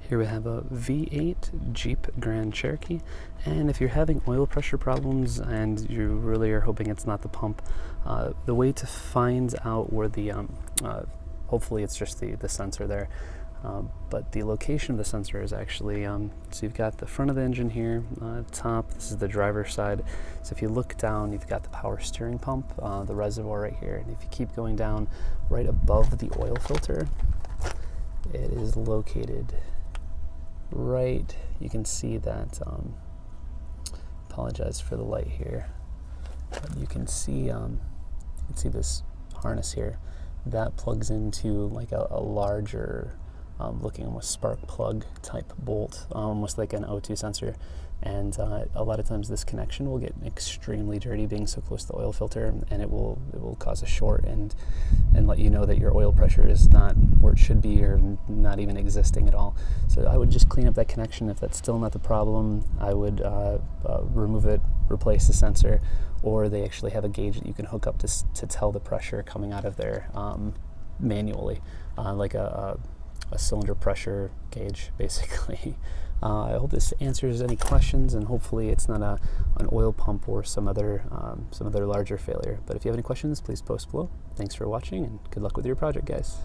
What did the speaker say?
Here we have a V8 Jeep Grand Cherokee, and if you're having oil pressure problems and you really are hoping it's not the pump, the way to find out where the, hopefully it's just the sensor there, but the location of the sensor is actually, so you've got the front of the engine here, top, this is the driver's side, so if you look down, you've got the power steering pump, the reservoir right here, and if you keep going down right above the oil filter, it is located right, you can see that, apologize for the light here, but you can see this harness here, that plugs into like a larger looking almost spark plug type bolt, almost like an O2 sensor, and a lot of times this connection will get extremely dirty being so close to the oil filter, and it will cause a short and let you know that your oil pressure is not where it should be or not even existing at all. So I would just clean up that connection. If that's still not the problem, I would remove it, replace the sensor, or they actually have a gauge that you can hook up to tell the pressure coming out of there manually, like a cylinder pressure gauge, basically. I hope this answers any questions, and hopefully it's not an oil pump or some other larger failure. But if you have any questions, please post below. Thanks for watching, and good luck with your project, guys.